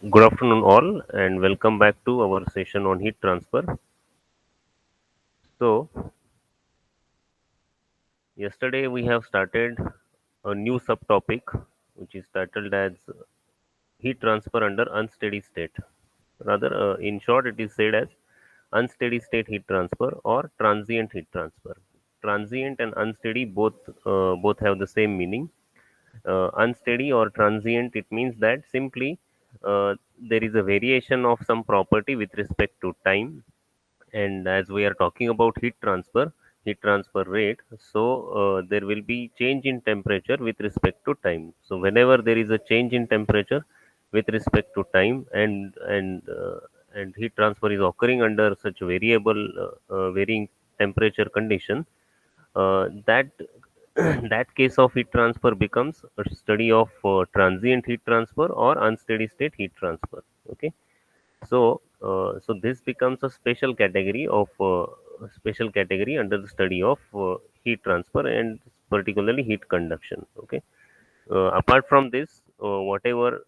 Good afternoon, all, and welcome back to our session on heat transfer. So, yesterday we have started a new subtopic which is titled as heat transfer under unsteady state. Rather, in short, it is said as unsteady state heat transfer or transient heat transfer. Transient and unsteady both have the same meaning. Unsteady or transient, it means that simply there is a variation of some property with respect to time, and as we are talking about heat transfer rate, so there will be change in temperature with respect to time. So whenever there is a change in temperature with respect to time, and heat transfer is occurring under such variable varying temperature condition, that that case of heat transfer becomes a study of transient heat transfer or unsteady state heat transfer. Okay. So this becomes a special category under the study of heat transfer and particularly heat conduction. Okay. Apart from this, whatever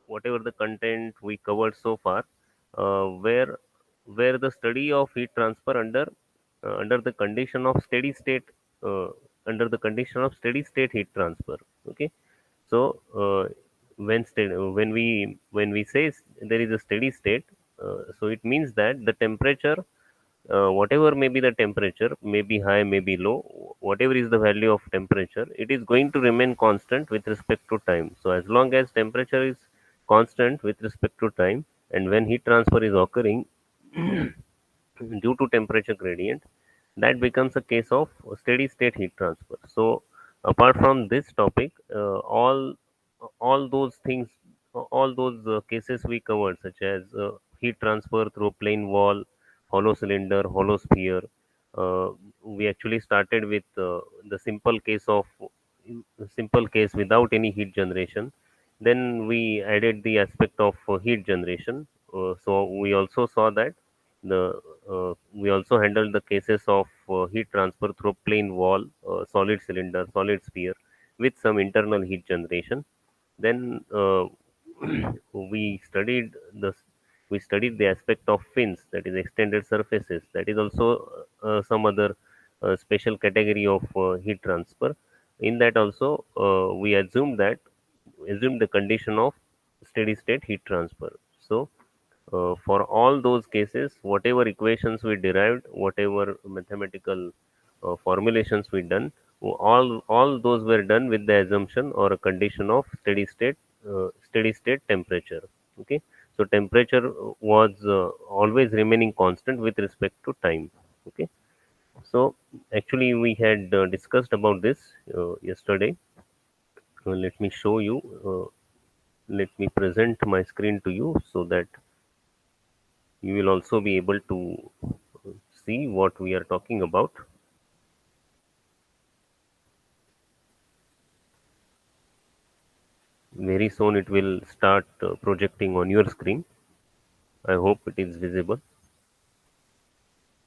the content we covered so far, where the study of heat transfer under the condition of steady state, uh, under the condition of steady state heat transfer. Okay. So when we say there is a steady state, so it means that the temperature, whatever may be the temperature, may be high, may be low, whatever is the value of temperature, it is going to remain constant with respect to time. So as long as temperature is constant with respect to time, and when heat transfer is occurring due to temperature gradient, that becomes a case of steady state heat transfer. So apart from this topic, all those things, all those cases we covered, such as heat transfer through plain wall, hollow cylinder, hollow sphere, uh, we actually started with the simple case without any heat generation. Then we added the aspect of heat generation. So we also saw that the we also handled the cases of heat transfer through plain wall, solid cylinder, solid sphere with some internal heat generation. Then we studied the we studied the aspect of fins, that is extended surfaces. That is also some other special category of heat transfer. In that also, we assumed the condition of steady state heat transfer. So for all those cases, whatever equations we derived, whatever mathematical formulations we done, all those were done with the assumption or a condition of steady state temperature. Okay. So temperature was always remaining constant with respect to time. Okay. So actually we had discussed about this yesterday. Let me show you. Let me present my screen to you so that you will also be able to see what we are talking about. Very soon it will start projecting on your screen. I hope it is visible.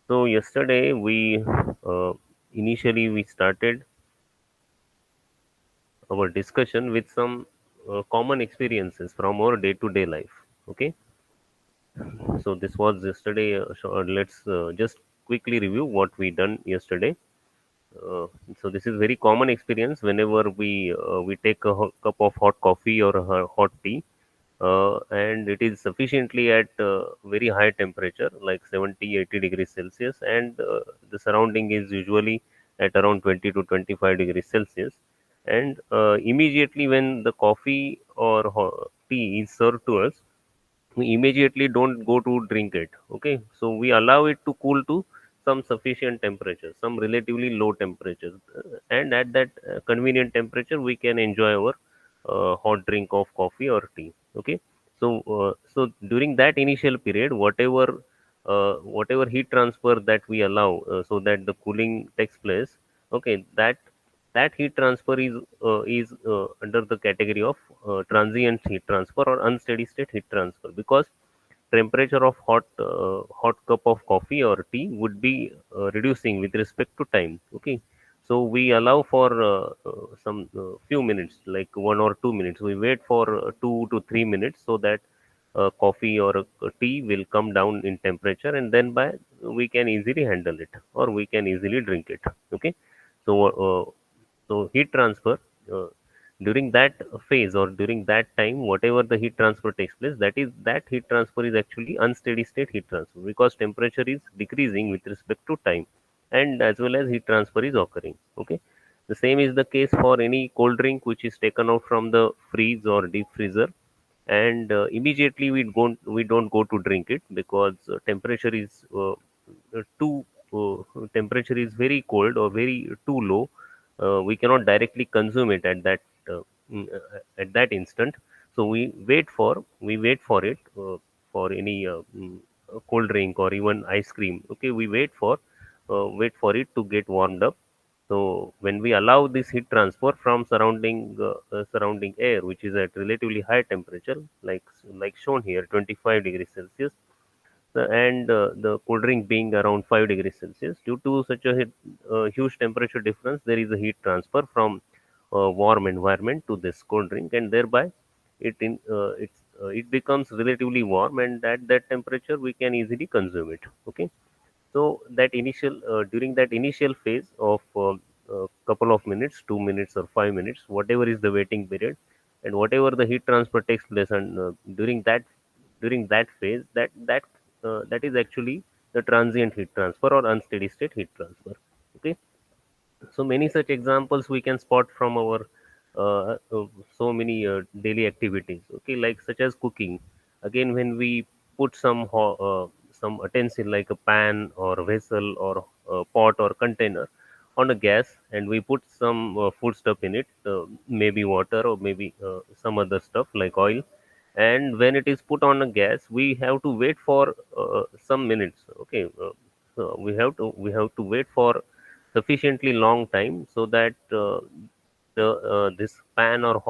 So yesterday uh, we started our discussion with some common experiences from our day-to-day life. Okay. So this was yesterday. Let's just quickly review what we done yesterday. So this is very common experience whenever we take a cup of hot coffee or a hot tea, and it is sufficiently at very high temperature like 70-80 degrees Celsius, and the surrounding is usually at around 20 to 25 degrees Celsius. And immediately when the coffee or tea is served to us, we immediately don't go to drink it. Okay. So we allow it to cool to some sufficient temperature, some relatively low temperature, and at that convenient temperature we can enjoy our hot drink of coffee or tea. Okay. So during that initial period, whatever heat transfer that we allow, so that the cooling takes place. Okay. That heat transfer is under the category of transient heat transfer or unsteady state heat transfer, because temperature of hot cup of coffee or tea would be reducing with respect to time. Okay. So we allow for some few minutes, like 1 or 2 minutes. We wait for 2 to 3 minutes, so that coffee or a tea will come down in temperature, and then by we can easily handle it or we can easily drink it. Okay, so heat transfer, uh, during that phase or during that time, whatever the heat transfer takes place, that heat transfer is actually unsteady state heat transfer, because temperature is decreasing with respect to time, and as well as heat transfer is occurring. Okay, the same is the case for any cold drink which is taken out from the freeze or deep freezer, and immediately we don't go to drink it, because too temperature is very cold or very too low. We cannot directly consume it uh, at that instant. So we wait for it, for any cold drink or even ice cream. Okay, we wait for it to get warmed up. So when we allow this heat transfer from surrounding air, which is at relatively high temperature, like shown here, 25 degrees Celsius, and the cold drink being around 5 degrees Celsius, due to such a huge temperature difference, there is a heat transfer from warm environment to this cold drink, and thereby it becomes relatively warm, and at that temperature we can easily consume it. Okay, so that initial during that initial phase of a couple of minutes, 2 minutes or 5 minutes, whatever is the waiting period, and whatever the heat transfer takes place, and during that phase, that is actually the transient heat transfer or unsteady state heat transfer. Okay, so many such examples we can spot from our so many daily activities. Okay, like such as cooking. Again, when we put some utensil like a pan or vessel or pot or container on a gas, and we put some food stuff in it, maybe water or maybe some other stuff like oil, and when it is put on a gas, we have to wait for some minutes. Okay, so we have to wait for sufficiently long time, so that the this pan or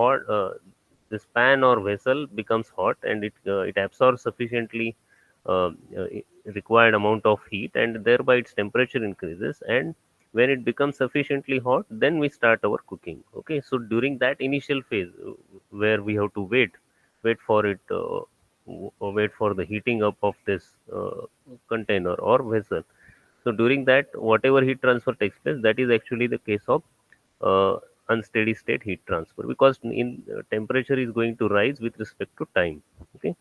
vessel becomes hot, and it absorbs sufficiently uh, uh, required amount of heat, and thereby its temperature increases, and when it becomes sufficiently hot, then we start our cooking. Okay, so during that initial phase, where we have to wait for it wait for the heating up of this container or vessel. So during that, whatever heat transfer takes place, that is actually the case of uh, unsteady state heat transfer, because in temperature is going to rise with respect to time. Okay,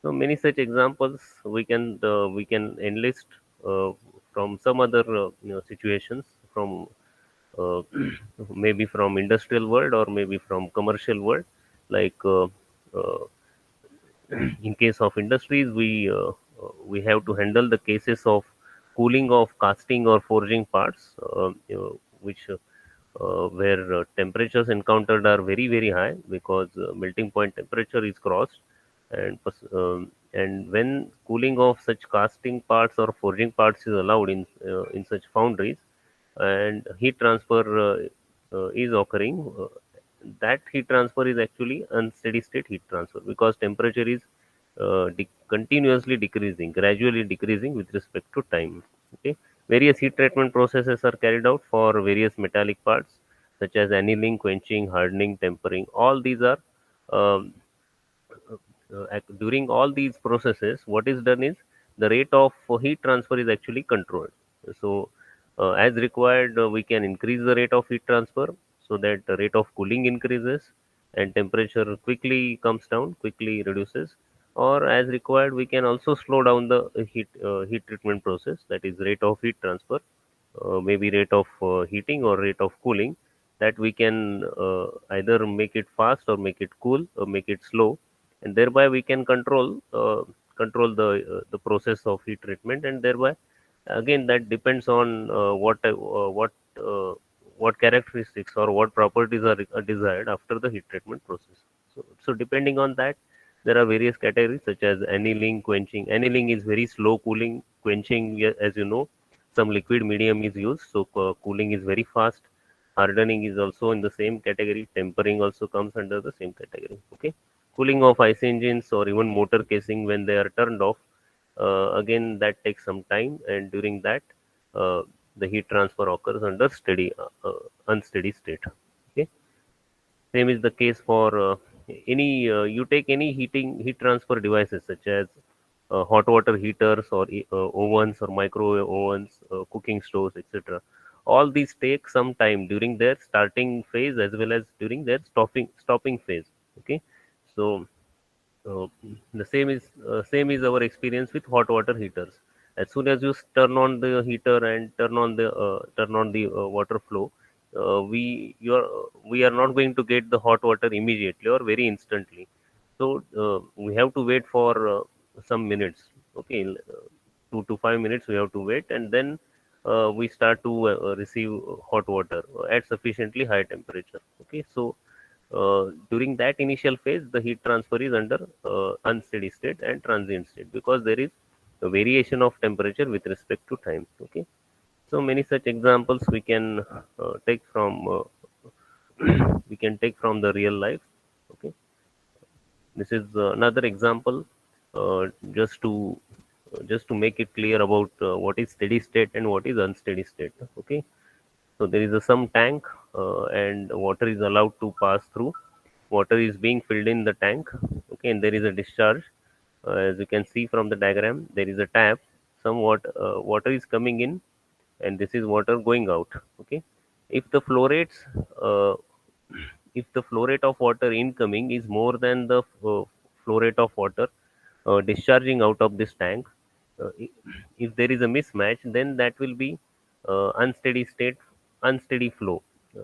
so many such examples we can enlist uh, from some other situations, from uh, maybe from industrial world or maybe from commercial world, like uh, in case of industries, we have to handle the cases of cooling of casting or forging parts, which where temperatures encountered are very very high, because melting point temperature is crossed, and when cooling of such casting parts or forging parts is allowed in such foundries, and heat transfer is occurring, that heat transfer is actually unsteady state heat transfer, because temperature is continuously decreasing, gradually decreasing with respect to time. Okay, various heat treatment processes are carried out for various metallic parts, such as annealing, quenching, hardening, tempering. All these are um, during all these processes, what is done is the rate of heat transfer is actually controlled. So, as required, we can increase the rate of heat transfer, so that the rate of cooling increases and temperature quickly comes down, quickly reduces. Or as required, we can also slow down the heat treatment process, that is rate of heat transfer, maybe rate of heating or rate of cooling, that we can either make it fast or make it cool or make it slow, and thereby we can control the process of heat treatment, and thereby again that depends on uh, what characteristics or what properties are desired after the heat treatment process. So depending on that, there are various categories such as annealing, quenching. Annealing is very slow cooling. Quenching, as you know, some liquid medium is used, so cooling is very fast. Hardening is also in the same category. Tempering also comes under the same category. Okay, cooling of ice engines or even motor casing when they are turned off, again that takes some time, and during that uh, the heat transfer occurs under unsteady state. Okay, same is the case for you take any heat transfer devices such as hot water heaters or ovens or microwave ovens, cooking stoves, etc. All these take some time during their starting phase as well as during their stopping phase. Okay, so uh, the same is our experience with hot water heaters. As soon as you turn on the heater and turn on the water flow, we are not going to get the hot water immediately or very instantly. So we have to wait for some minutes. Okay, 2 to 5 minutes we have to wait, and then we start to receive hot water at sufficiently high temperature. Okay, so during that initial phase, the heat transfer is under unsteady state and transient state because there is a variation of temperature with respect to time. Okay, so many such examples we can take from we can take from the real life. Okay, this is another example uh, just to just to make it clear about what is steady state and what is unsteady state. Okay, so there is some tank and water is allowed to pass through. Water is being filled in the tank. Okay, and there is a discharge. As you can see from the diagram, there is a tap. Somewhat water is coming in, and this is water going out. Okay, if the flow rates uh, if the flow rate of water incoming is more than the flow rate of water discharging out of this tank, if there is a mismatch, then that will be unsteady state, unsteady flow.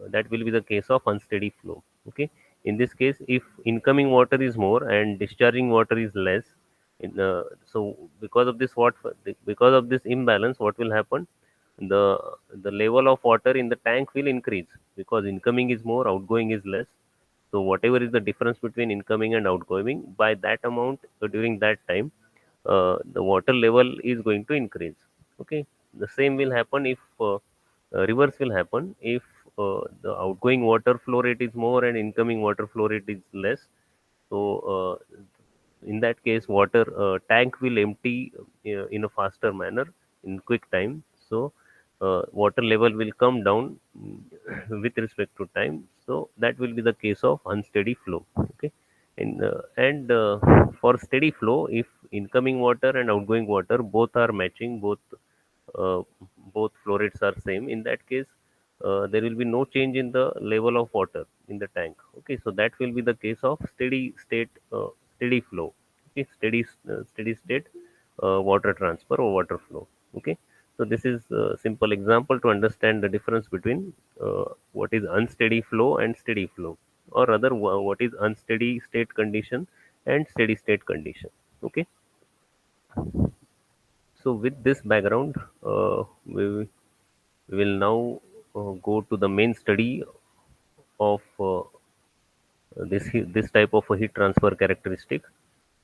That will be the case of unsteady flow. Okay, in this case, if incoming water is more and discharging water is less, so because of because of this imbalance, what will happen? the the level of water in the tank will increase because incoming is more, outgoing is less. So whatever is the difference between incoming and outgoing, by that amount during that time, the water level is going to increase. Okay, the same will happen if reverse will happen if the outgoing water flow rate is more and incoming water flow rate is less. So in that case, water tank will empty in a faster manner in quick time. So water level will come down with respect to time. So that will be the case of unsteady flow. Okay, and for steady flow, if incoming water and outgoing water both are matching, uh, both flow rates are same, in that case there will be no change in the level of water in the tank. Okay, so that will be the case of steady flow. Okay, steady state water transfer or water flow. Okay, so this is a simple example to understand the difference between what is unsteady flow and steady flow, or rather what is unsteady state condition and steady state condition. Okay, so with this background, we will now go to the main study of this type of a heat transfer characteristic.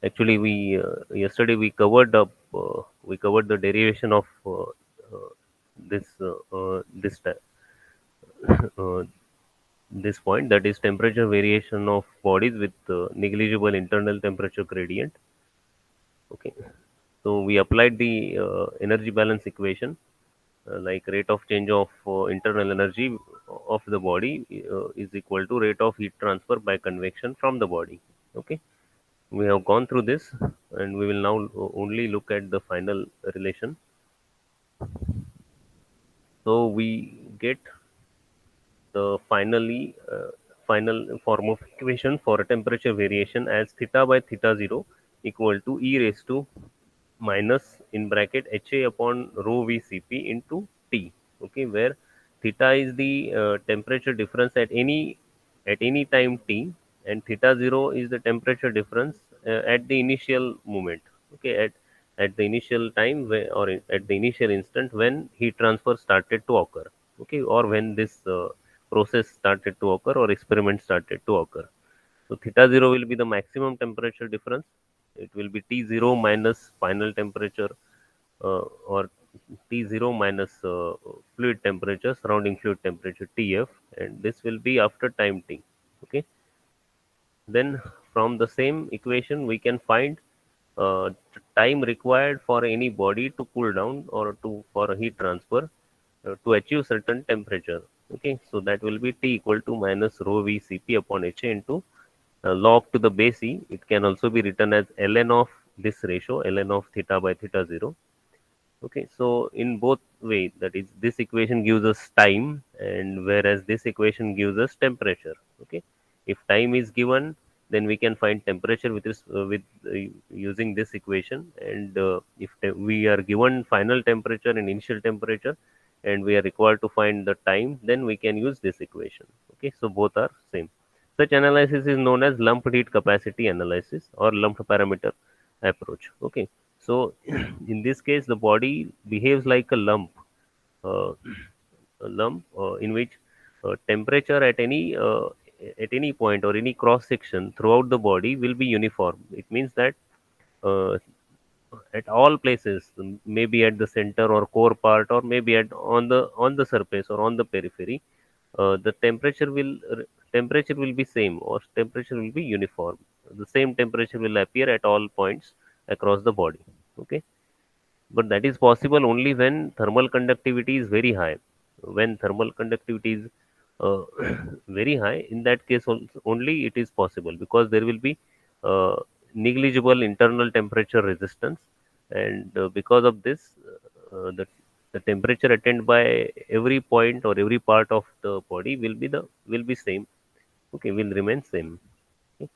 Actually, we yesterday we covered the derivation of uh, this point, that is temperature variation of bodies with negligible internal temperature gradient. Okay, so we applied the energy balance equation, like rate of change of internal energy of the body is equal to rate of heat transfer by convection from the body. Okay, we have gone through this, and we will now only look at the final relation. So we get the final form of equation for a temperature variation as theta by theta 0 equal to e raised to minus in bracket ha upon rho v cp into t. Okay, where theta is the temperature difference at any time t, and theta 0 is the temperature difference at the initial moment. Okay, at the initial time or at the initial instant when heat transfer started to occur. Okay, or when this process started to occur or experiment started to occur. So theta 0 will be the maximum temperature difference. It will be T0 minus final temperature, or T0 minus fluid temperature, surrounding fluid temperature TF, and this will be after time T. Okay. Then from the same equation we can find time required for any body to cool down or to for a heat transfer to achieve certain temperature. Okay, so that will be T equal to minus rho v Cp upon Ha into log to the base e, it can also be written as ln of this ratio, ln of theta by theta 0. Okay, so in both way, that is, this equation gives us time, and whereas this equation gives us temperature. Okay, if time is given, then we can find temperature with this using this equation, and if we are given final temperature and initial temperature, and we are required to find the time, then we can use this equation. Okay, so both are same. Such analysis is known as lumped heat capacity analysis or lumped parameter approach. Okay, so in this case, the body behaves like uh, a lump in which temperature at any point or any cross section throughout the body will be uniform. It means that uh, at all places, maybe at the center or core part, or maybe at on the surface or on the periphery, the temperature will be same, or temperature will be uniform. The same temperature will appear at all points across the body. Okay, but that is possible only when thermal conductivity is very high. When thermal conductivity is uh, very high, in that case only it is possible, because there will be uh, negligible internal temperature resistance, and because of this, the temperature attained by every point or every part of the body will be same. Okay, will remain same. Okay.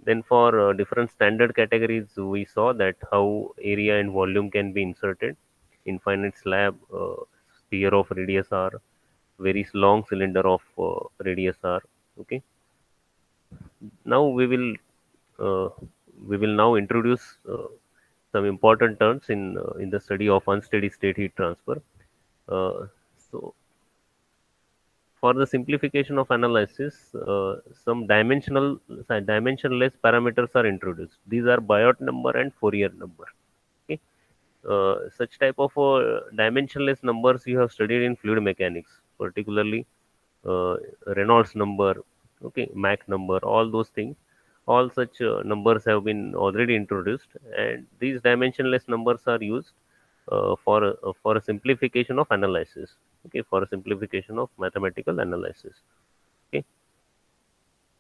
Then for different standard categories, we saw that how area and volume can be inserted. Infinite slab, sphere of radius r, very long cylinder of radius r. Okay. Now uh, we will now introduce some important terms in the study of unsteady state heat transfer. So for the simplification of analysis, dimensionless parameters are introduced. These are Biot number and Fourier number. Okay. Such type of dimensionless numbers you have studied in fluid mechanics, particularly Reynolds number, okay, Mach number, all those things. All such numbers have been already introduced, and these dimensionless numbers are used for a simplification of analysis. Okay, for a simplification of mathematical analysis. Okay,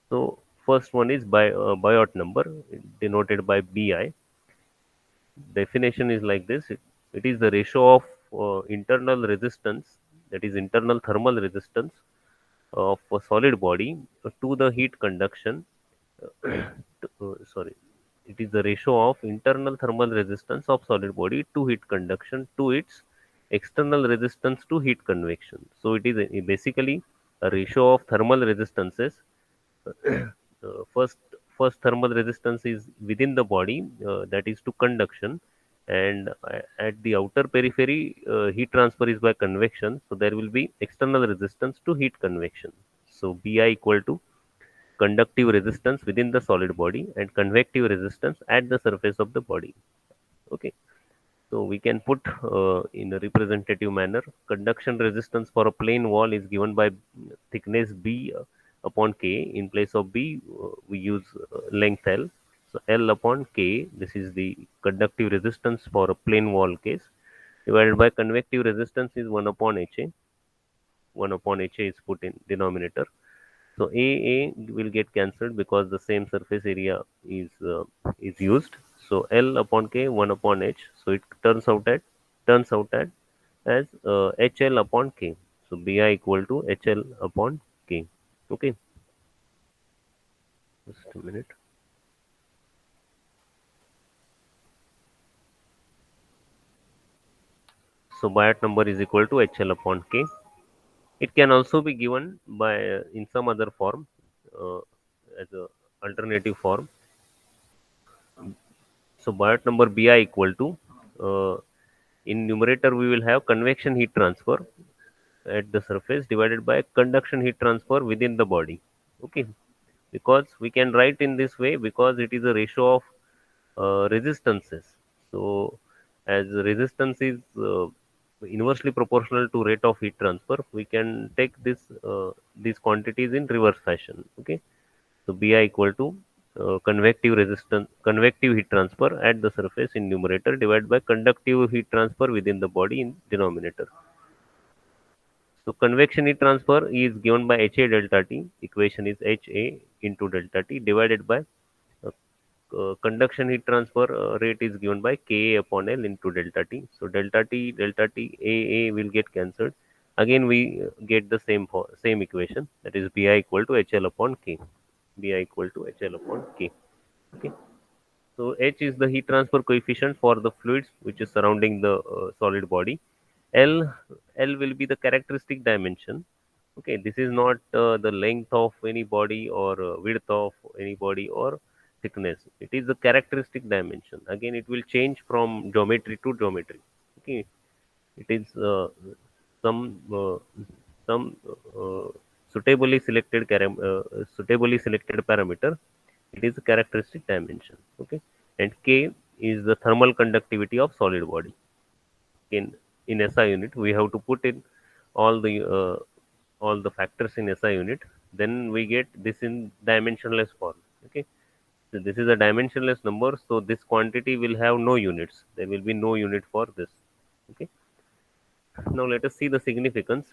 so first one is Biot number, denoted by Bi. Definition is like this: it is the ratio of internal resistance, that is internal thermal resistance of a solid body to the heat conduction. Sorry, it is the ratio of internal thermal resistance of solid body to heat conduction to its external resistance to heat convection. So it is basically a ratio of thermal resistances. First, thermal resistance is within the body, that is to conduction, and at the outer periphery, heat transfer is by convection. So there will be external resistance to heat convection. So Bi equal to conductive resistance within the solid body and convective resistance at the surface of the body. Okay, so we can put in a representative manner, conduction resistance for a plane wall is given by thickness B upon K. In place of B, we use length L. So L upon K, this is the conductive resistance for a plane wall case, divided by convective resistance is 1 upon HA. 1 upon HA is put in denominator. So A will get cancelled because the same surface area is used. So L upon K, 1 upon H. So it turns out at as HL upon K. So Bi equal to HL upon K. Okay, just a minute. So Biot number is equal to HL upon K. It can also be given by in some other form, uh, as a alternative form. So Biot number Bi equal to, in numerator we will have convection heat transfer at the surface divided by conduction heat transfer within the body. Okay, because we can write in this way because it is a ratio of resistances. So as resistance is inversely proportional to rate of heat transfer, we can take these quantities in reverse fashion. Okay, so Bi equal to convective heat transfer at the surface in numerator divided by conductive heat transfer within the body in denominator. So convection heat transfer is given by HA delta T. Equation is HA into delta T divided by uh, conduction heat transfer rate is given by Ka upon L into delta T. So delta T, A will get cancelled. Again, we get the same equation, that is Bi equal to HL upon K. Bi equal to HL upon K. Okay. So H is the heat transfer coefficient for the fluids which is surrounding the solid body. L L will be the characteristic dimension. Okay, this is not the length of any body or width of any body or thickness. It is the characteristic dimension. Again, it will change from geometry to geometry. Okay, it is some suitably selected parameter. It is a characteristic dimension. Okay, and K is the thermal conductivity of solid body. In SI unit, we have to put in all the uh, all the factors in SI unit. Then we get this in dimensionless form. Okay, so this is a dimensionless number. So this quantity will have no units. There will be no unit for this. Okay. Now let us see the significance.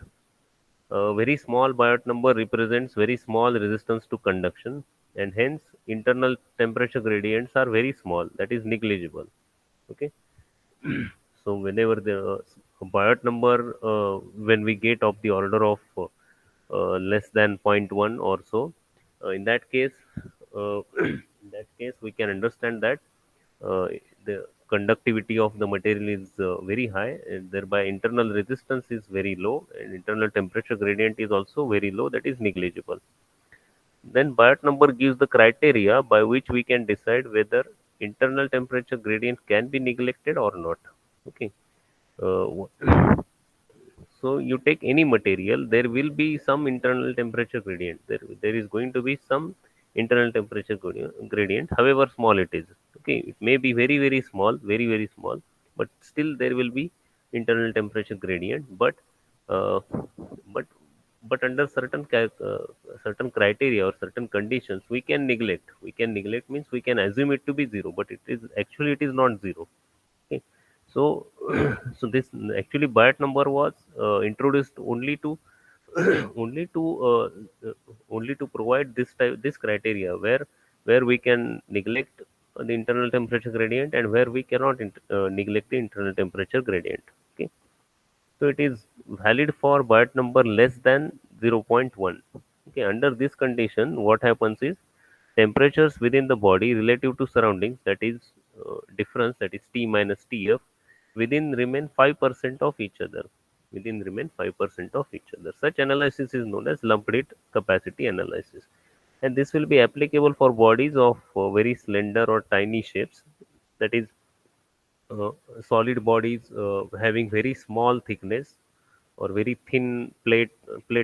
A very small Biot number represents very small resistance to conduction, and hence internal temperature gradients are very small, that is negligible. Okay. So whenever the Biot number, when we get of the order of less than zero point 0.1 or so, in that case, in that case we can understand that uh, the conductivity of the material is very high, and thereby internal resistance is very low, and internal temperature gradient is also very low, that is negligible. Then Biot number gives the criteria by which we can decide whether internal temperature gradient can be neglected or not. Okay. So you take any material, there will be some internal temperature gradient. There is going to be some internal temperature gradient, however small it is. Okay, it may be very very small, very small, but still there will be internal temperature gradient. Uh, but but under certain criteria or certain conditions, we can neglect. We can neglect means we can assume it to be zero, but it is not zero. Okay. So, so this actually Bayet number was introduced only to only to only to provide this criteria where we can neglect the internal temperature gradient and where we cannot neglect the internal temperature gradient. Okay. So it is valid for Bayet number less than 0.1. Okay. Under this condition, what happens is temperatures within the body relative to surroundings, that is difference, that is T minus TF, within remain 5% of each other. Within remain 5% of each other. Such analysis is known as lumped heat capacity analysis. And this will be applicable for bodies of very slender or tiny shapes, that is uh, solid bodies having very small thickness or very thin plate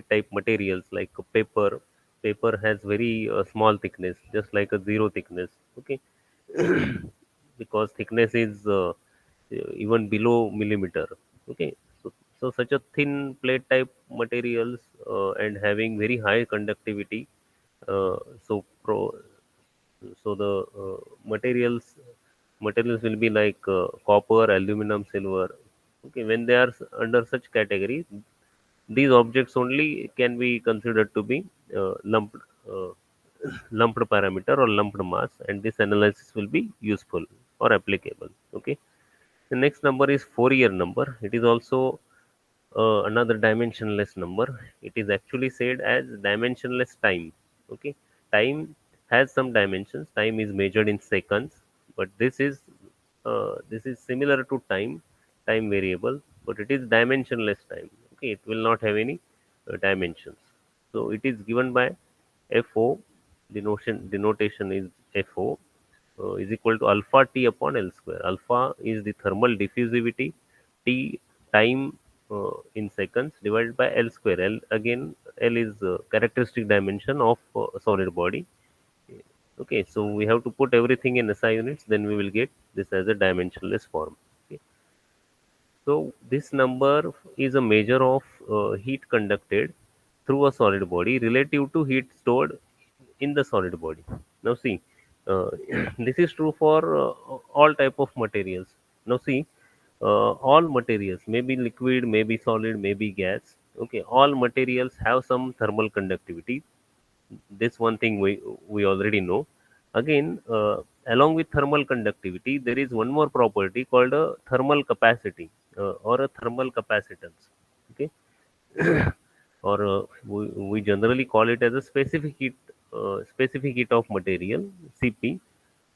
type materials like paper. Paper has very small thickness, just like a zero thickness. Okay. Because thickness is even below millimeter. Okay. So such a thin plate type materials and having very high conductivity. uh, so pro so the materials will be like copper, aluminum, silver. Okay, when they are under such category, these objects only can be considered to be uh, lumped parameter or lumped mass, and this analysis will be useful or applicable. Okay, the next number is Fourier number. It is also another dimensionless number. It is actually said as dimensionless time. Okay, time has some dimensions. Time is measured in seconds, but this is similar to time variable, but it is dimensionless time. Okay, it will not have any dimensions. So it is given by FO. The notation is FO is equal to alpha T upon L square. Alpha is the thermal diffusivity, T time in seconds, divided by L square. L again, L is characteristic dimension of solid body. Okay, so we have to put everything in SI units, then we will get this as a dimensionless form. Okay. So this number is a measure of heat conducted through a solid body relative to heat stored in the solid body. Now see, uh, this is true for all type of materials. Now see, all materials, maybe liquid, maybe solid, maybe gas. Okay, all materials have some thermal conductivity. This one thing we already know. Again, along with thermal conductivity, there is one more property called a thermal capacity, or a thermal capacitance. Okay. Or we generally call it as a specific heat of material, Cp.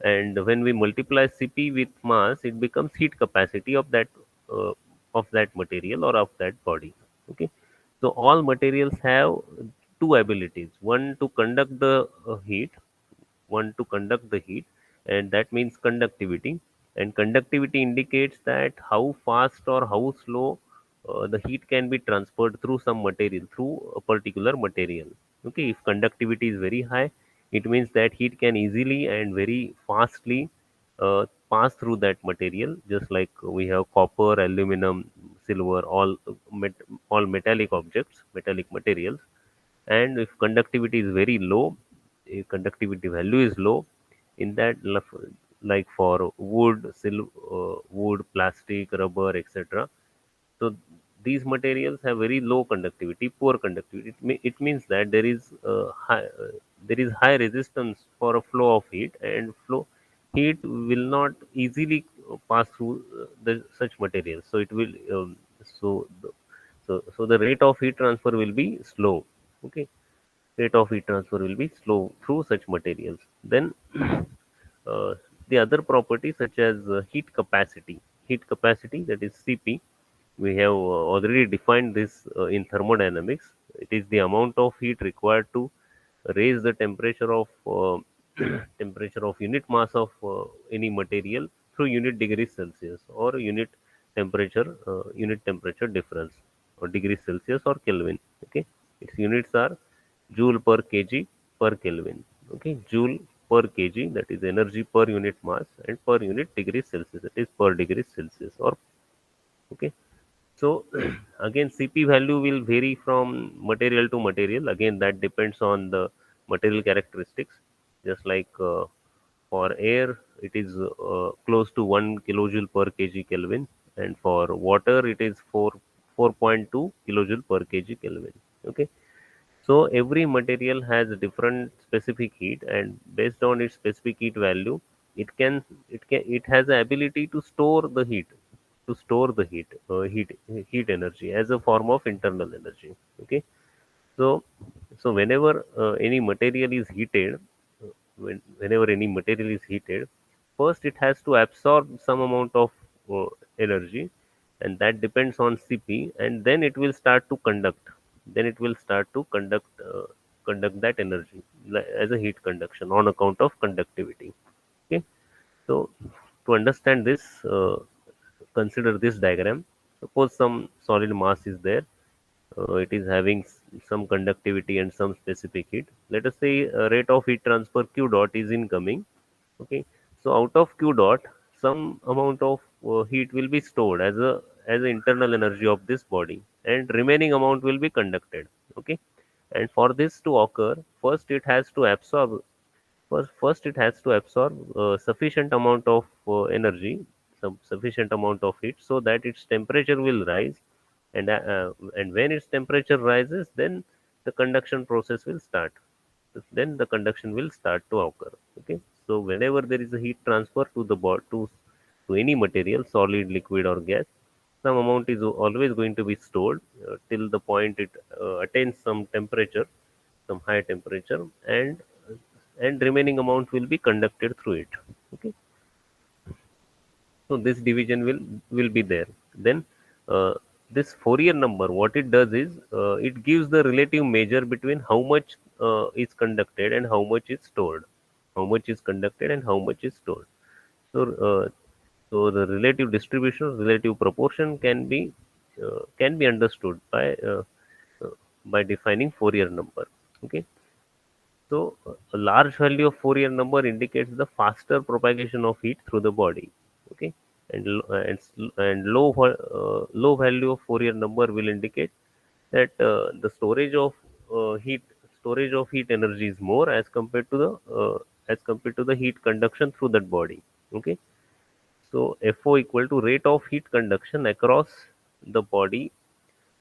And when we multiply Cp with mass, it becomes heat capacity uh, of that material or of that body. Okay. So all materials have two abilities: one to conduct the heat, and that means conductivity. And conductivity indicates that how fast or how slow the heat can be transferred through some material, through a particular material. Okay, if conductivity is very high, it means that heat can easily and very fastly pass through that material, just like we have copper, aluminum, silver, all metallic objects, metallic materials. And if conductivity is very low, if conductivity value is low, in that like for wood, plastic, rubber, etc. So these materials have very low conductivity, poor conductivity. It means that there is high resistance for a flow of heat, and flow heat will not easily pass through such materials. So it will so the, so the rate of heat transfer will be slow. Okay, rate of heat transfer will be slow through such materials. Then uh, the other properties such as heat capacity, that is Cp, we have already defined this in thermodynamics. It is the amount of heat required to raise the temperature of temperature of unit mass of any material through unit degrees Celsius, or unit temperature difference, or degrees Celsius or Kelvin. Okay, its units are joule per kg per Kelvin. Okay, joule per kg, that is energy per unit mass, and per unit degrees Celsius, that is per degrees Celsius. Or okay, so again, Cp value will vary from material to material. Again, that depends on the material characteristics. Just like for air, it is close to 1 kilojoule per kg Kelvin, and for water, it is 4.2 kilojoule per kg Kelvin. Okay, so every material has a different specific heat, and based on its specific heat value, it has the ability to store the heat, heat energy as a form of internal energy. Okay, so whenever any material is heated, whenever any material is heated, first it has to absorb some amount of uh, energy, and that depends on Cp, and then it will start to conduct. Then it will start to conduct that energy as a heat conduction on account of conductivity. Okay, so to understand this, consider this diagram. Suppose some solid mass is there. It is having some conductivity and some specific heat. Let us say rate of heat transfer Q dot is incoming. Okay, so out of Q dot, some amount of heat will be stored as an internal energy of this body, and remaining amount will be conducted. Okay, and for this to occur, first it has to absorb sufficient amount of energy, some sufficient amount of heat, so that its temperature will rise. And when its temperature rises, then the conduction process will start. Then the conduction will start to occur. Okay, so whenever there is a heat transfer to the body, to any material, solid, liquid, or gas, some amount is always going to be stored till the point it attains some temperature, some high temperature, and remaining amount will be conducted through it. Okay, so this division will be there. Then this Fourier number, what it does is it gives the relative measure between how much is conducted and how much is stored, how much is conducted and how much is stored. So the relative distribution, relative proportion can be understood uh, by defining Fourier number. Okay, so a large value of Fourier number indicates the faster propagation of heat through the body. Okay, and low value of Fourier number will indicate that the storage of heat energy is more as compared to the heat conduction through that body. Okay, so FO equal to rate of heat conduction across the body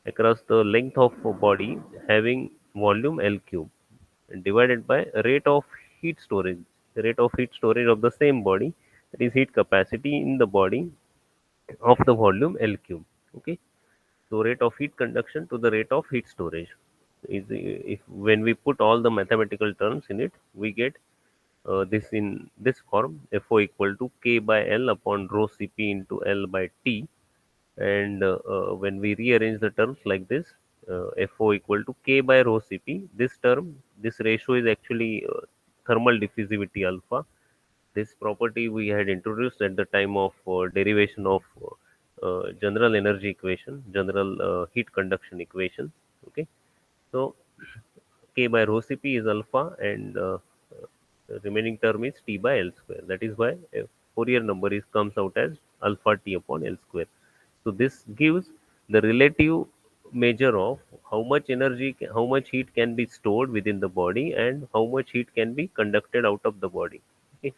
across the length of a body having volume L cube divided by rate of heat storage. The rate of heat storage of the same body, that is heat capacity in the body of the volume L cube. Okay, so rate of heat conduction to the rate of heat storage is, if when we put all the mathematical terms in it, we get this in this form: FO equal to K by L upon rho Cp into L by T. And when we rearrange the terms like this, FO equal to K by rho Cp, this term, this ratio is actually thermal diffusivity alpha. This property we had introduced at the time of derivation of general energy equation, general heat conduction equation. Okay, so K by rho Cp is alpha, and the remaining term is T by L square. That is why a Fourier number is comes out as alpha T upon L square. So this gives the relative measure of how much energy, how much heat can be stored within the body, and how much heat can be conducted out of the body. Okay.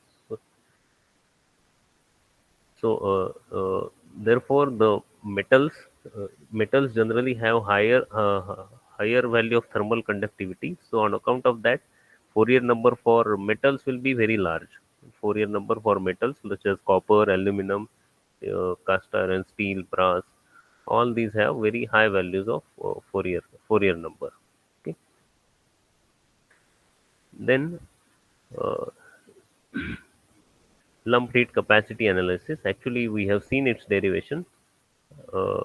Therefore, the metals metals generally have higher value of thermal conductivity. So, on account of that, Fourier number for metals will be very large. Fourier number for metals such as copper, aluminum, cast iron, steel, brass, all these have very high values of Fourier number. Okay. Then uh, lumped heat capacity analysis. Actually, we have seen its derivation. Uh,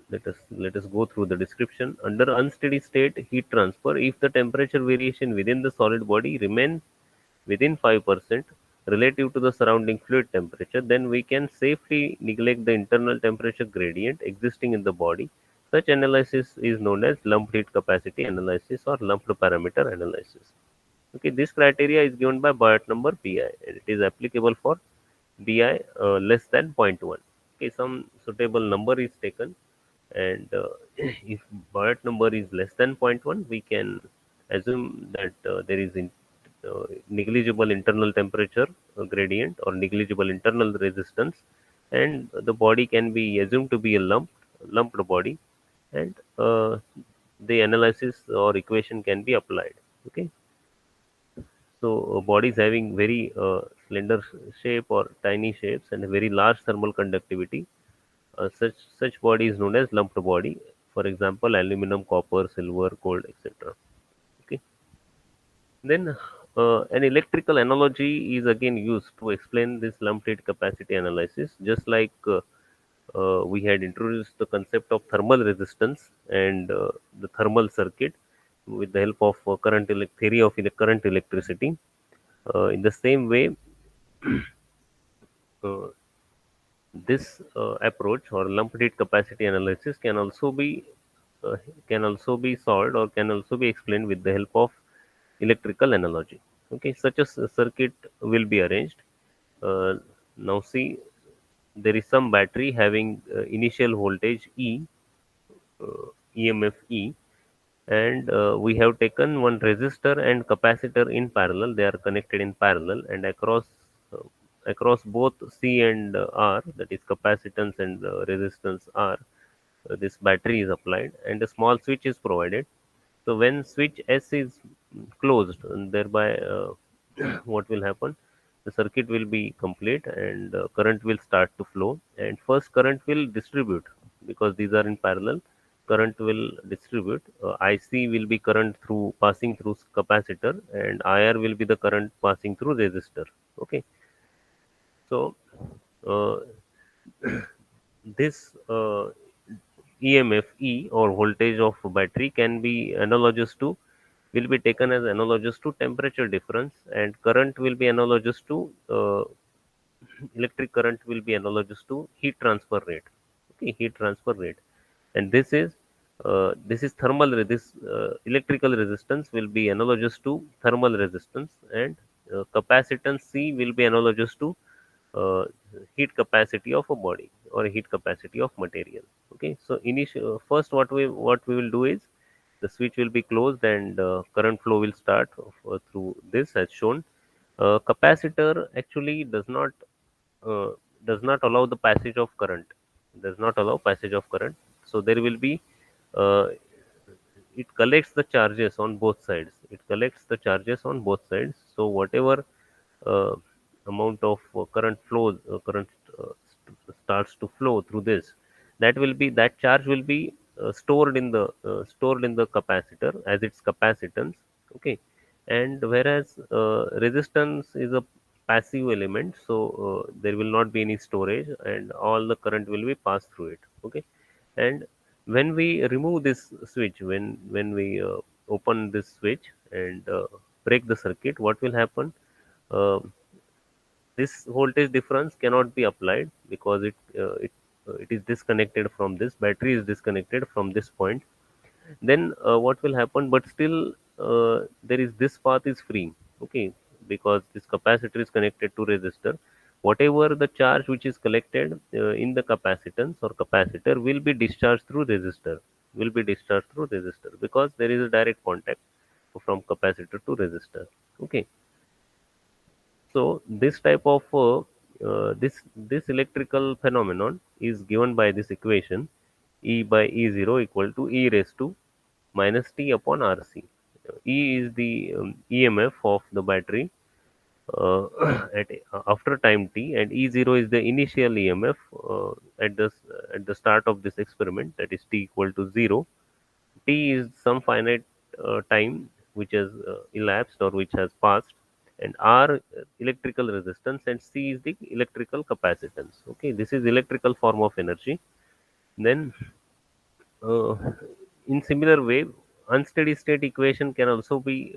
let us go through the description. Under unsteady state heat transfer, if the temperature variation within the solid body remains within 5% relative to the surrounding fluid temperature, then we can safely neglect the internal temperature gradient existing in the body. Such analysis is known as lumped heat capacity analysis or lumped parameter analysis. Okay, this criteria is given by Biot number BI, and it is applicable for BI less than zero point 0.1. Okay, some suitable number is taken, and if Biot number is less than zero point 0.1, we can assume that there is negligible internal temperature gradient or negligible internal resistance, and the body can be assumed to be a lumped body, and the analysis or equation can be applied. Okay, so bodies having very slender shape or tiny shapes and very large thermal conductivity, such body is known as lumped body. For example, aluminum, copper, silver, gold, etc. Okay. Then an electrical analogy is again used to explain this lumped heat capacity analysis. Just like we had introduced the concept of thermal resistance and the thermal circuit with the help of theory of current electricity. In the same way, uh, this approach or lumped heat capacity analysis uh, can also be solved or can also be explained with the help of electrical analogy. Okay, such a circuit will be arranged. Uh, Now see, there is some battery having initial voltage E, EMF E, and we have taken one resistor and capacitor in parallel. They are connected in parallel, and uh, across both C and R, that is capacitance and resistance R, this battery is applied, and a small switch is provided. So when switch S is closed, and thereby what will happen? The circuit will be complete, and current will start to flow. And first, current will distribute because these are in parallel. Current will distribute. IC will be current through passing through capacitor, and IR will be the current passing through resistor. Okay, so uh, this EMF E or voltage of battery can be analogous to will be taken as analogous to temperature difference, and current will be analogous to electric current will be analogous to heat transfer rate. Okay, heat transfer rate, and this is this electrical resistance will be analogous to thermal resistance, and capacitance C will be analogous to uh, heat capacity of a body or heat capacity of material. Okay, so initial first what we will do is the switch will be closed, and current flow will start through this as shown. Capacitor actually uh, does not allow the passage of current, does not allow passage of current. So there will be uh, it collects the charges on both sides. It collects the charges on both sides. So whatever uh, amount of current starts to flow through this, that charge will be stored in the capacitor as its capacitance. Okay, and whereas resistance is a passive element, so there will not be any storage, and all the current will be passed through it. Okay, and when we remove this switch, when we open this switch and break the circuit, what will happen? uh, this voltage difference cannot be applied because it is disconnected from this battery, is disconnected from this point. Then what will happen? But still there is this path is free. Okay, because this capacitor is connected to resistor. Whatever the charge which is collected in the capacitance or capacitor will be discharged through resistor, because there is a direct contact from capacitor to resistor. Okay, so this type of this electrical phenomenon is given by this equation: E by E0 equal to E raised to minus T upon RC. E is the EMF of the battery uh, at after time t, and E0 is the initial EMF at the start of this experiment, that is t equal to 0. T is some finite time which has elapsed or which has passed, and R electrical resistance, and C is the electrical capacitance. Okay, this is electrical form of energy. Then uh, in similar way, unsteady state equation can also be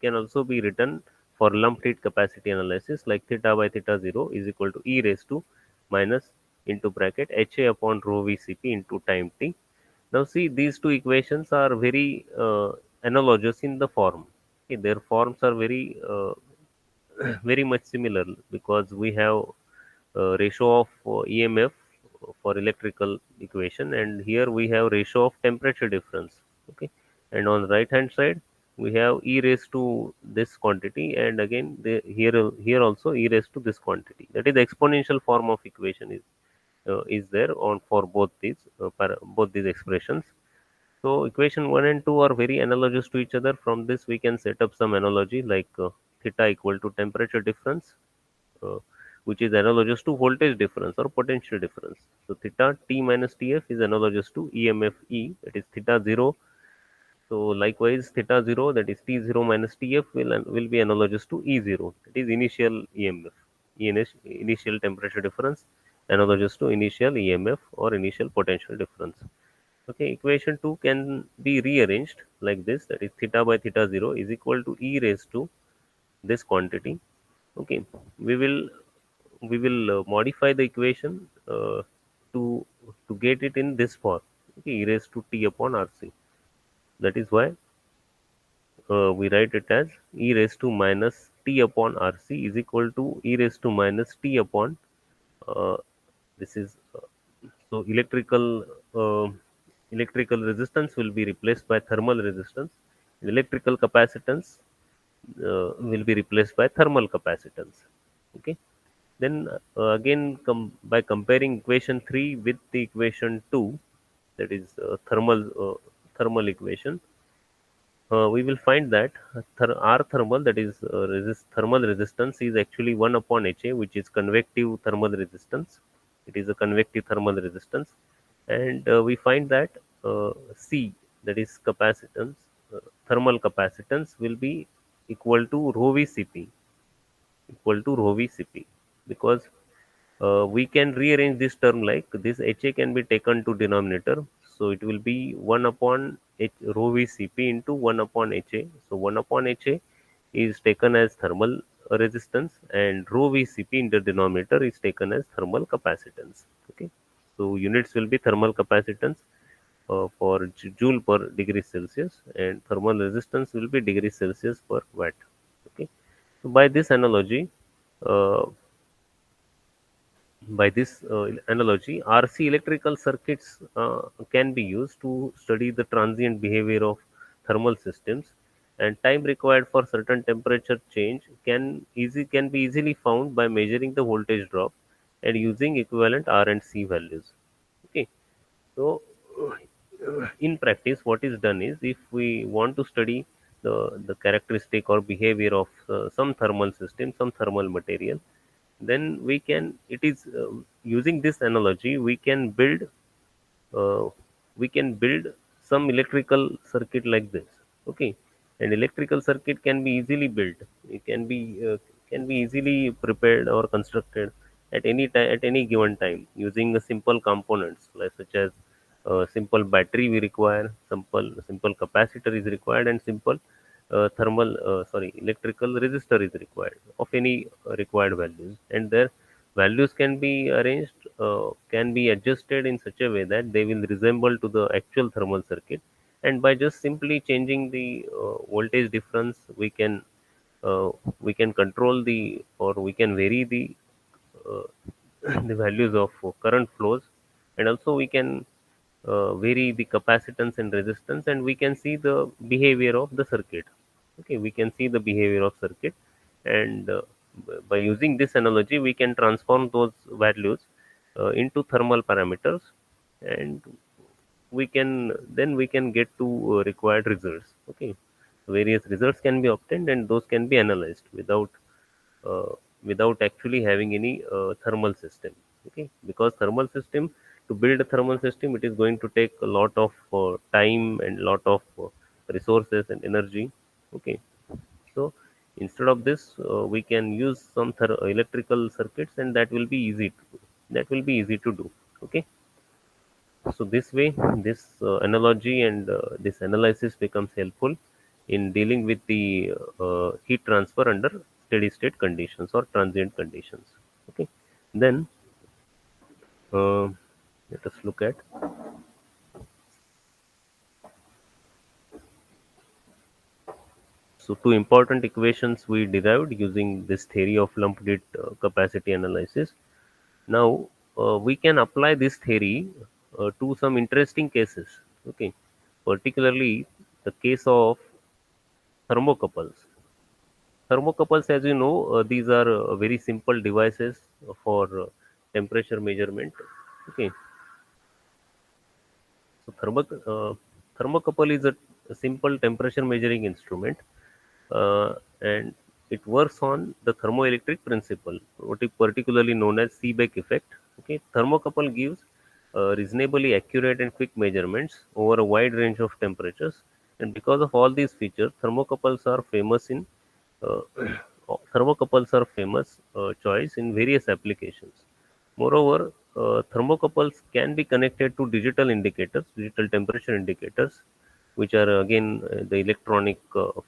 written for lumped heat capacity analysis, like theta by theta 0 is equal to E raised to minus into bracket HA upon rho VCP into time t. Now see, these two equations are very analogous in the form. Okay, their forms are very very much similar, because we have ratio of EMF for electrical equation, and here we have ratio of temperature difference. Okay, and on the right hand side we have E raised to this quantity, and again here also E raised to this quantity. That is the exponential form of equation is there on for both these expressions. So equation 1 and 2 are very analogous to each other. From this we can set up some analogy, like theta equal to temperature difference, uh, which is analogous to voltage difference or potential difference. So theta T minus Tf is analogous to EMF E, that is theta 0. So likewise theta 0, that is T0 minus Tf, will be analogous to E0, that is initial EMF, initial temperature difference, analogous to initial EMF or initial potential difference. Okay, equation 2 can be rearranged like this, that is theta by theta 0 is equal to E raised to this quantity. Okay, we will modify the equation to get it in this form. Okay, E raised to T upon RC. That is why we write it as E raised to minus T upon RC is equal to E raised to minus T upon uh, this is so electrical resistance will be replaced by thermal resistance. Electrical capacitance will be replaced by thermal capacitance. Okay, then again by comparing equation 3 with the equation 2, that is thermal equation, we will find that R thermal, that is thermal resistance, is actually 1 upon HA, which is convective thermal resistance. It is a convective thermal resistance, and we find that C, that is capacitance, thermal capacitance, will be equal to rho VCP, because we can rearrange this term like this: HA can be taken to denominator, so it will be 1 upon rho VCP into 1 upon HA. So 1 upon HA is taken as thermal resistance, and rho VCP in the denominator is taken as thermal capacitance. Okay, so units will be thermal capacitance for joule per degree Celsius, and thermal resistance will be degree Celsius per watt. Okay, so uh, by this analogy, RC electrical circuits can be used to study the transient behavior of thermal systems, and time required for certain temperature change can be easily found by measuring the voltage drop and using equivalent R and C values. Okay, so in practice, what is done is, if we want to study the characteristic or behavior of some thermal system, some thermal material, then we can, it is using this analogy, uh, we can build some electrical circuit like this. Okay, and electrical circuit can be easily built. It can be easily prepared or constructed at any time, at any given time, using a simple components, like such as simple battery we require, simple capacitor is required, and simple electrical resistor is required of any required values, and their values can be arranged, can be adjusted in such a way that they will resemble to the actual thermal circuit, and by just simply changing the voltage difference, uh, we can control the, or we can vary the uh, the values of current flows, and also we can vary the capacitance and resistance, and we can see the behavior of the circuit. Okay, we can see the behavior of circuit, and by using this analogy, we can transform those values into thermal parameters, and we can get to required results. Okay, various results can be obtained, and those can be analyzed uh, without actually having any thermal system. Okay, because thermal system, to build a thermal system, it is going to take a lot of time and lot of resources and energy. Okay, so instead of this, we can use some electrical circuits, and that will be easy to do. Okay, so this way, this analogy and this analysis becomes helpful in dealing with the heat transfer under steady state conditions or transient conditions. Okay, then uh, let us look at, so two important equations we derived using this theory of lumped heat capacity analysis. Now we can apply this theory to some interesting cases. Okay, particularly the case of thermocouples. Thermocouples, as you know, these are very simple devices for temperature measurement. Okay, so thermocouple is a simple temperature measuring instrument, and it works on the thermoelectric principle, what is particularly known as Seebeck effect. Okay, thermocouple gives reasonably accurate and quick measurements over a wide range of temperatures, and because of all these features, uh, thermocouples are famous choice in various applications. Moreover, thermocouples can be connected to digital indicators, digital temperature indicators, which are again the electronic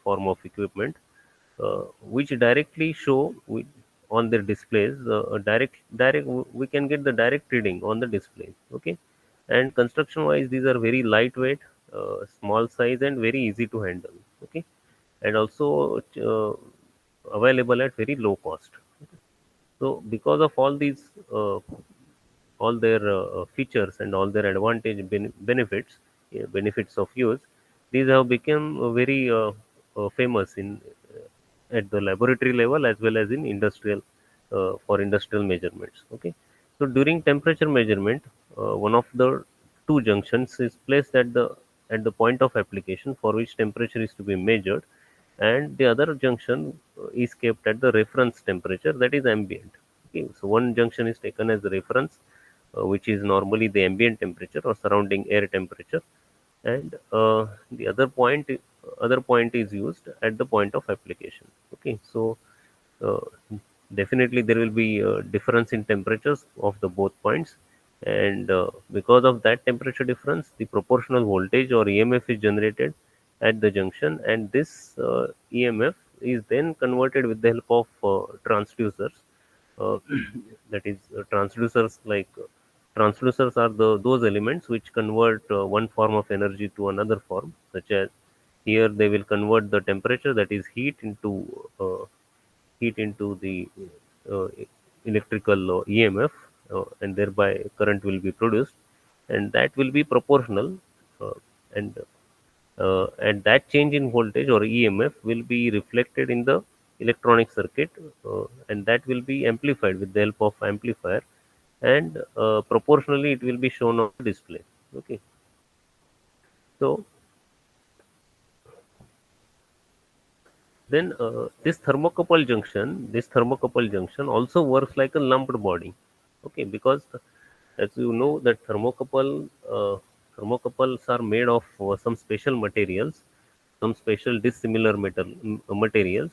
form of equipment, which directly show on their displays. We can get the direct reading on the display. Okay, and construction wise, these are very lightweight, small size, and very easy to handle. Okay, and also available at very low cost. So because of all these, all their features and all their benefits, benefits of use, these have become very famous in at the laboratory level as well as in industrial, for industrial measurements. Okay, so during temperature measurement, one of the two junctions is placed at the point of application for which temperature is to be measured, and the other junction is kept at the reference temperature, that is ambient. Okay, so one junction is taken as the reference, which is normally the ambient temperature or surrounding air temperature, and the other point is used at the point of application. Okay, so uh, definitely there will be difference in temperatures of the both points, and because of that temperature difference, the proportional voltage or EMF is generated at the junction, and this EMF is then converted with the help of transducers. uh, that is transducers, like transducers are those elements which convert one form of energy to another form, such as here they will convert the temperature, that is heat into the uh, electrical EMF, and thereby current will be produced, and that will be proportional, uh, and that change in voltage or EMF will be reflected in the electronic circuit, and that will be amplified with the help of amplifier, and proportionally it will be shown on the display. Okay, So then this thermocouple junction also works like a lumped body. Okay, because as you know that thermocouples are made of some special materials, some special dissimilar materials,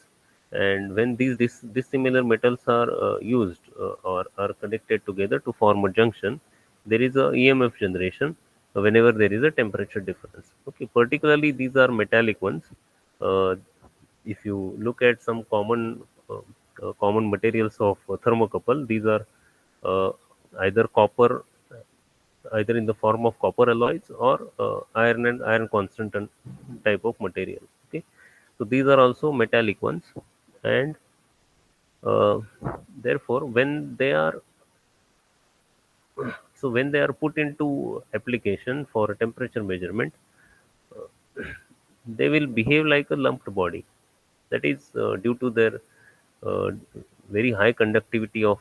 and when these dissimilar metals are used or are connected together to form a junction, there is a EMF generation whenever there is a temperature difference. Okay, particularly these are metallic ones. Uh, if you look at some common materials of thermocouple, these are uh, either copper, either in the form of copper alloys or iron and iron constant type of material. Okay, so these are also metallic ones, and uh, therefore when they are put into application for a temperature measurement, they will behave like a lumped body. That is due to their uh, very high conductivity of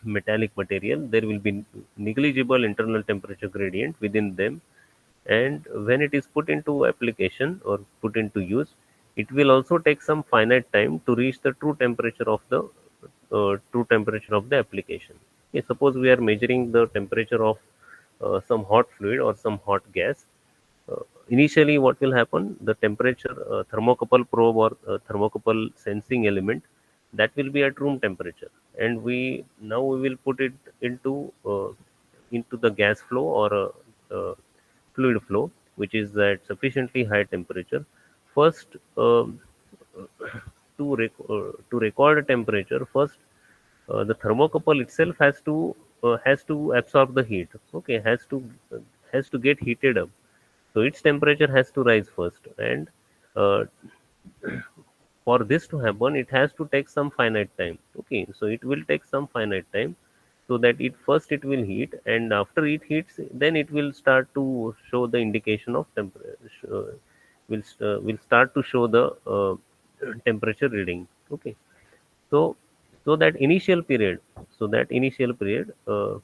metallic material. There will be negligible internal temperature gradient within them, and when it is put into application or put into use, it will also take some finite time to reach the true temperature of the application. Okay, suppose we are measuring the temperature of some hot fluid or some hot gas. Initially, what will happen? The temperature thermocouple probe or thermocouple sensing element, that will be at room temperature, and we will put it into the gas flow or fluid flow, which is at sufficiently high temperature. First, to record a temperature, first the thermocouple itself has to absorb the heat. Okay, has to get heated up, so its temperature has to rise first, and uh, for this to happen, it has to take some finite time. Okay, so it will take some finite time, so that it will heat, and after it heats, then it will start to show the indication of temperature. Will start to show the temperature reading. Okay, so so that initial period, so that initial period. Uh,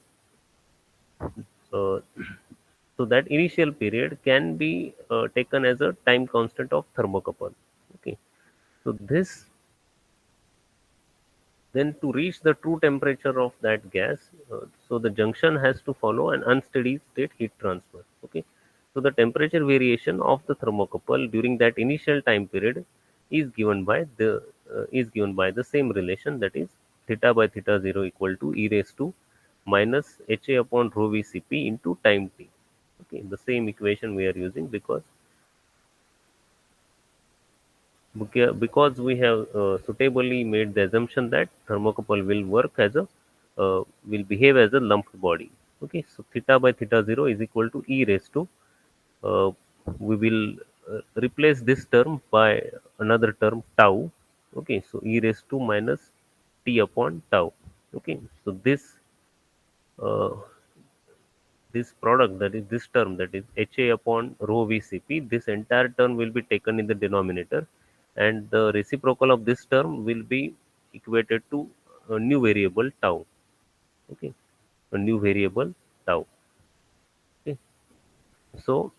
so that initial period can be taken as a time constant of thermocouple. Okay, so this then to reach the true temperature of that gas, so the junction has to follow an unsteady state heat transfer. Okay, so the temperature variation of the thermocouple during that initial time period is given by the same relation, that is theta by theta 0 equal to e raised to minus ha upon rho vcp into time t. Okay, the same equation we are using, because we have suitably made the assumption that thermocouple will behave as a lumped body. Okay, so theta by theta 0 is equal to e raised to, uh, we will replace this term by another term tau. Okay, so e raised to minus t upon tau. Okay, so uh, this product, that is this term, that is ha upon rho vcp, this entire term will be taken in the denominator, and the reciprocal of this term will be equated to a new variable tau. Okay, a new variable tau. Okay, so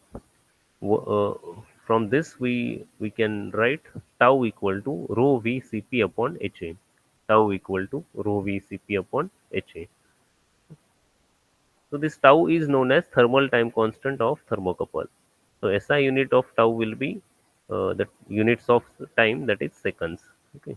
from this we can write tau equal to rho vcp upon ha. Tau equal to rho vcp upon ha. So this tau is known as thermal time constant of thermocouple. So SI unit of tau will be the units of time, that is seconds. Okay.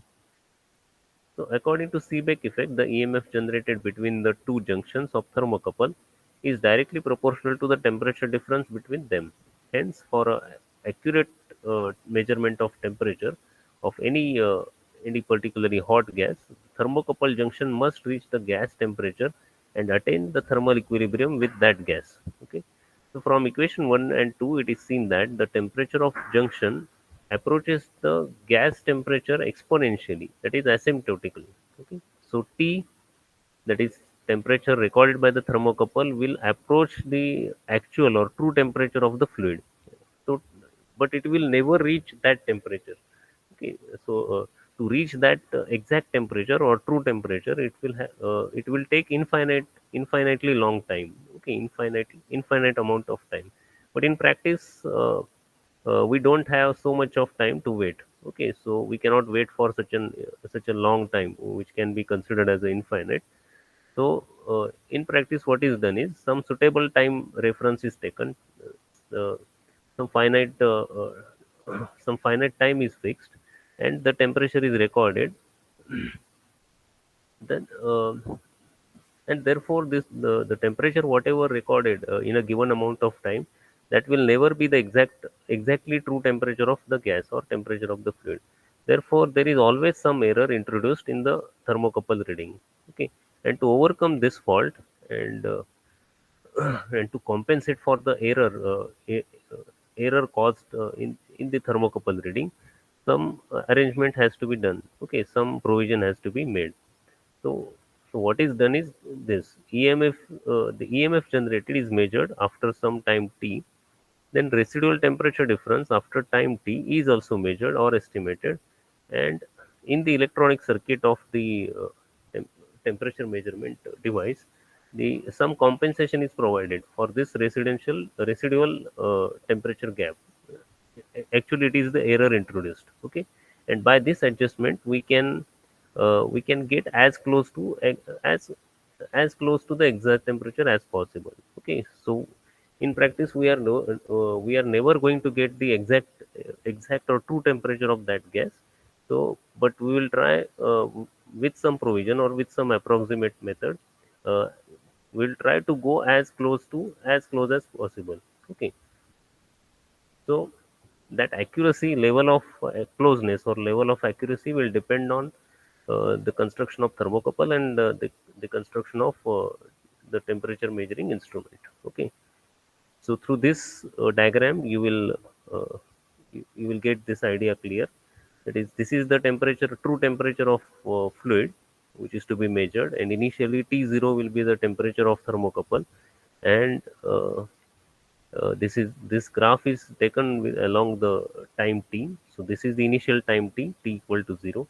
So according to Seebeck effect, the EMF generated between the two junctions of thermocouple is directly proportional to the temperature difference between them. Hence, for a accurate measurement of temperature of any particularly hot gas, thermocouple junction must reach the gas temperature and attain the thermal equilibrium with that gas. Okay. So from equation 1 and 2, it is seen that the temperature of junction approaches the gas temperature exponentially, that is asymptotically. Okay. So T, that is temperature recorded by the thermocouple, will approach the actual or true temperature of the fluid. So, but it will never reach that temperature. Okay, so to reach that exact temperature or true temperature, it will take infinitely long time. Okay, infinite amount of time. But in practice, we don't have so much of time to wait. Okay, so we cannot wait for such a long time, which can be considered as infinite. So in practice, what is done is some suitable time reference is taken. Uh, some finite some finite time is fixed, and the temperature is recorded. Then and therefore the temperature whatever recorded in a given amount of time, that will never be the exactly true temperature of the gas or temperature of the fluid. Therefore there is always some error introduced in the thermocouple reading. Okay, and to overcome this fault, and and to compensate for the error caused in the thermocouple reading, some arrangement has to be done. Okay, some provision has to be made. So, so what is done is this: EMF, the EMF generated is measured after some time t. Then residual temperature difference after time t is also measured or estimated, and in the electronic circuit of the tem- temperature measurement device, the some compensation is provided for this residual temperature gap. Actually, it is the error introduced. Okay, and by this adjustment, we can get as close to the exact temperature as possible. Okay, so in practice, we are never going to get the exact or true temperature of that gas. So, but we will try with some provision or with some approximate method. Uh, we'll try to go as close as possible. Okay, so that accuracy level of closeness or level of accuracy will depend on the construction of thermocouple and the construction of the temperature measuring instrument. Okay, so through this diagram, you will get this idea clear. That is, this is the true temperature of fluid, which is to be measured, and initially T0 will be the temperature of thermocouple, and this graph is taken along the time t. So this is the initial time t equal to 0,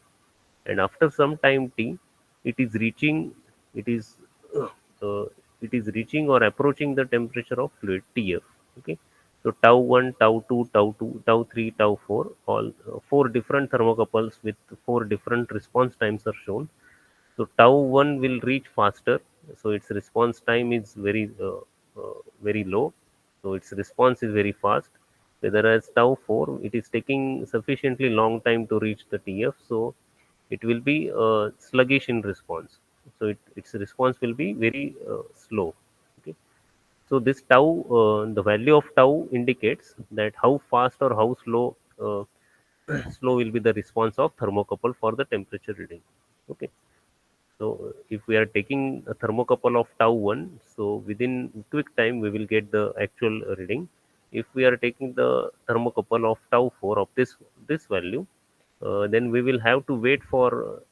and after some time t, it is reaching it is uh, it is reaching or approaching the temperature of fluid Tf. Okay, so tau 1, tau 2, tau 2, tau 3, tau 4, all four different thermocouples with four different response times are shown. So tau 1 will reach faster, so its response time is very low, so its response is very fast. Whereas tau 4, it is taking sufficiently long time to reach the TF, so it will be sluggish in response. So its response will be very slow. Okay. So this tau, the value of tau indicates that how fast or how slow will be the response of thermocouple for the temperature reading. Okay. So if we are taking a thermocouple of tau 1, so within quick time we will get the actual reading. If we are taking the thermocouple of tau 4 of this value, then we will have to wait for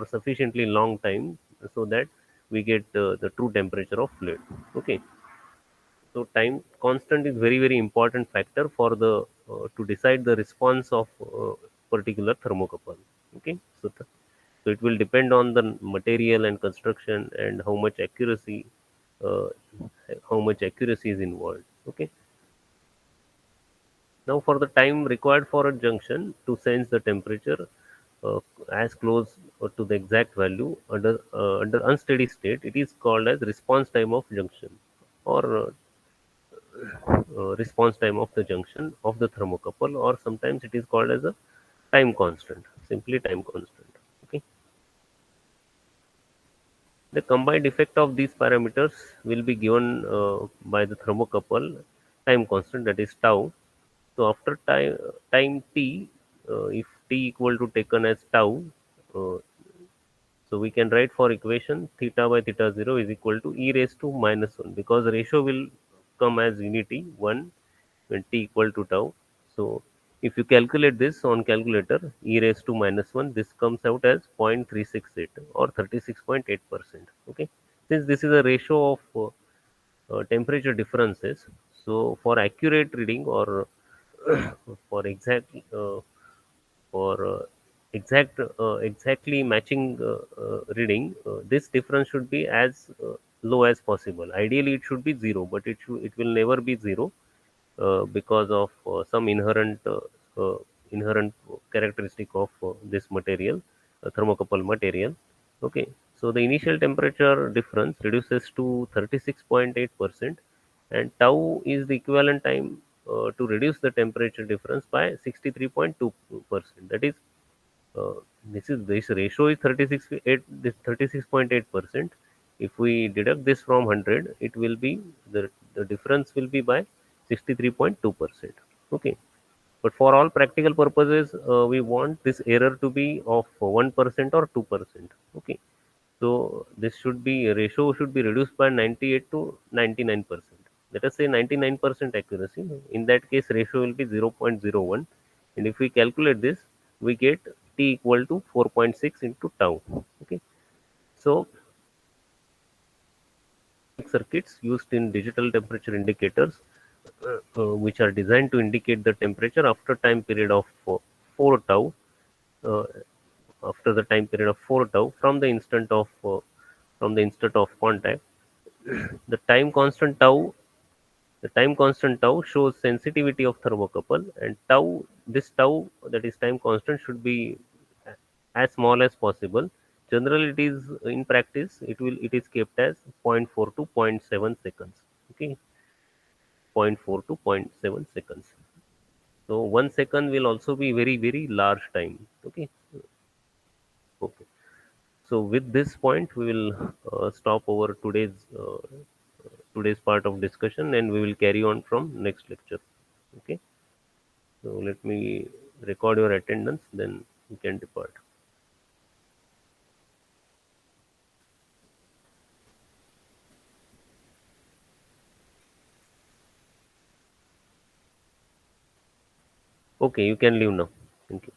sufficiently long time so that we get the true temperature of fluid. Okay, so time constant is very important factor for the to decide the response of particular thermocouple. Okay, so it will depend on the material and construction and uh, how much accuracy is involved. Okay, now for the time required for a junction to sense the temperature uh, as close to the exact value under unsteady state, it is called as response time of junction, or response time of the junction of the thermocouple, or sometimes it is called as a time constant, simply time constant. Okay, the combined effect of these parameters will be given by the thermocouple time constant, that is tau. So after time t, if t equal to taken as tau, uh, so we can write for equation theta by theta 0 is equal to e raised to minus 1, because the ratio will come as unity 1 when t equal to tau. So if you calculate this on calculator, e raised to minus 1, this comes out as 0.368 or 36.8%. Okay, since this is a ratio of temperature differences, so for accurate reading or for for exactly matching reading, this difference should be as low as possible. Ideally, it should be zero, but it will never be zero. because of uh, inherent characteristic of this material, thermocouple material. Okay, so the initial temperature difference reduces to 36.8%, and tau is the equivalent time to reduce the temperature difference by 63.2%. That is, uh, this ratio is 36.8%. If we deduct this from 100, it will be the difference will be by 63.2%. Okay, but for all practical purposes, we want this error to be of 1% or 2%. Okay, so this should be ratio should be reduced by 98 to 99%. Let us say 99% accuracy. In that case, ratio will be 0.01, and if we calculate this, we get t equal to 4.6 into tau. Okay, so circuits used in digital temperature indicators, which are designed to indicate the temperature after time period of 4 tau, uh, after the time period of 4 tau from the instant of contact. The time constant tau The time constant tau shows sensitivity of thermocouple, and tau, that is time constant, should be as small as possible. Generally, it is in practice it is kept as zero point 0.4 to zero point 0.7 seconds. Okay, zero point 0.4 to zero point 0.7 seconds. So 1 second will also be very large time. Okay, okay. So with this point, we will stop over today's part of discussion, and we will carry on from next lecture. Okay. So let me record your attendance, then you can depart. Okay, you can leave now. Thank you.